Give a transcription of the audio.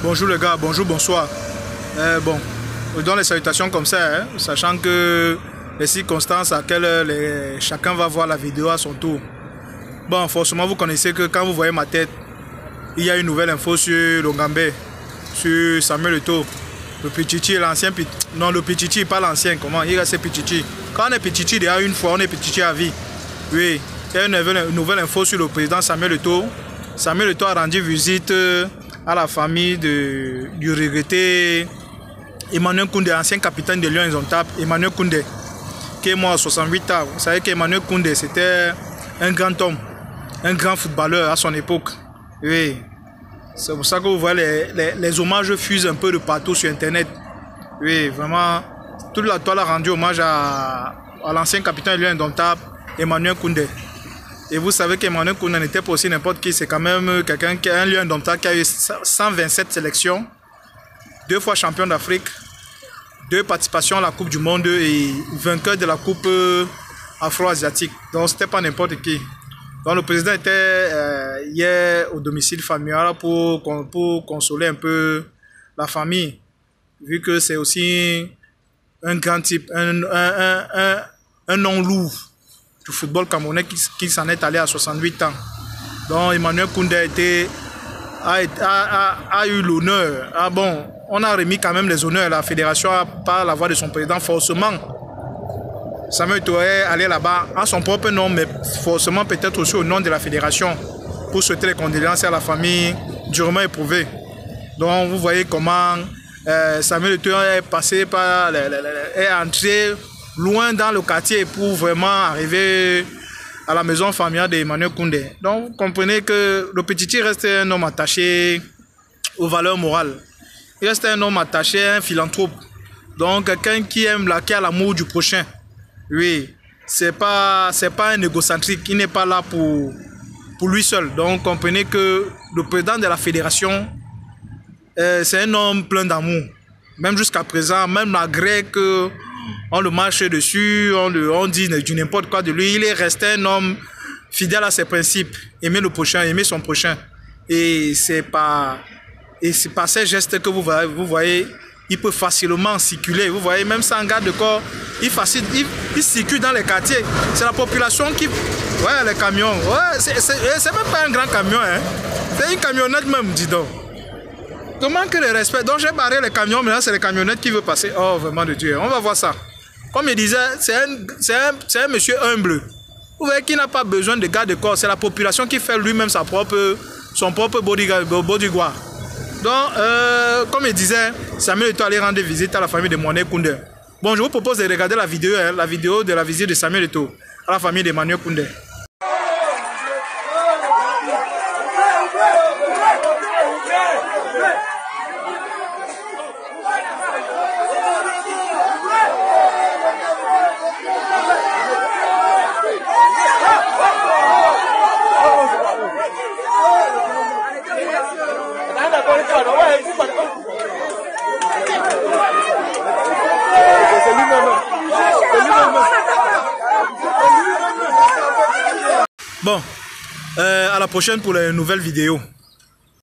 Bonjour les gars, bonjour, bonsoir. Bon, dans les salutations comme ça, hein, sachant que les circonstances à laquelle chacun va voir la vidéo à son tour. Bon, forcément vous connaissez que quand vous voyez ma tête, il y a une nouvelle info sur Longambé, sur Samuel Eto'o, le Pichichi, l'ancien Pichichi. Non, le Pichichi, pas l'ancien, comment il reste Pichichi. Quand on est Pichichi déjà une fois, on est Pichichi à vie. Oui, il y a une nouvelle info sur le président Samuel Eto'o. Samuel Eto'o a rendu visite à la famille du regretté Emmanuel Koundé, ancien capitaine de Lions Indomptables, Emmanuel Koundé, qui est mort à 68 ans. Vous savez qu'Emmanuel Koundé, c'était un grand homme, un grand footballeur à son époque. Oui, c'est pour ça que vous voyez les hommages fusent un peu de partout sur Internet. Oui, vraiment, toute la toile a rendu hommage à l'ancien capitaine de Lions Indomptables, Emmanuel Koundé. Et vous savez qu'Emmanuel Koundé n'était pas aussi n'importe qui, c'est quand même quelqu'un qui a un Lion Indomptable qui a eu 127 sélections, 2 fois champion d'Afrique, 2 participations à la Coupe du Monde et vainqueur de la Coupe afro-asiatique. Donc c'était pas n'importe qui. Donc le président était hier au domicile familial pour consoler un peu la famille, vu que c'est aussi un grand type, un nom lourd du football camerounais qui s'en est allé à 68 ans. Donc Emmanuel Koundé a eu l'honneur. Ah bon, on a remis quand même les honneurs à la fédération par la voix de son président. Forcément, Samuel Eto'o est allé là-bas à son propre nom, mais forcément peut-être aussi au nom de la fédération pour souhaiter les condoléances à la famille durement éprouvée. Donc vous voyez comment Samuel Eto'o est passé par, est entré loin dans le quartier pour vraiment arriver à la maison familiale d'Emmanuel Koundé. Donc vous comprenez que le Pichichi reste un homme attaché aux valeurs morales. Il reste un homme attaché, un philanthrope. Donc quelqu'un qui aime qui a l'amour du prochain. Oui, c'est pas un égocentrique, il n'est pas là pour lui seul. Donc vous comprenez que le président de la fédération, c'est un homme plein d'amour. Même jusqu'à présent, même malgré que on le marche dessus, on dit du n'importe quoi de lui, il est resté un homme fidèle à ses principes, aimer le prochain, aimer son prochain. Et c'est par ces gestes que vous voyez, il peut facilement circuler. Vous voyez, même sans garde de corps, il circule dans les quartiers. C'est la population qui... Ouais, les camions. Ouais, c'est même pas un grand camion, hein. C'est une camionnette même, dis donc. Comment que le respect? Donc j'ai barré les camions, maintenant c'est les camionnettes qui veulent passer. Oh, vraiment de Dieu, on va voir ça. Comme il disait, c'est un monsieur humble. Vous voyez qu'il n'a pas besoin de garde de corps. C'est la population qui fait lui-même son propre bodyguard. Donc, comme il disait, Samuel Eto'o allait rendre visite à la famille de Emmanuel Koundé. Bon, je vous propose de regarder la vidéo de la visite de Samuel Eto'o à la famille d'Emmanuel Koundé. Bon, à la prochaine pour les nouvelles vidéos.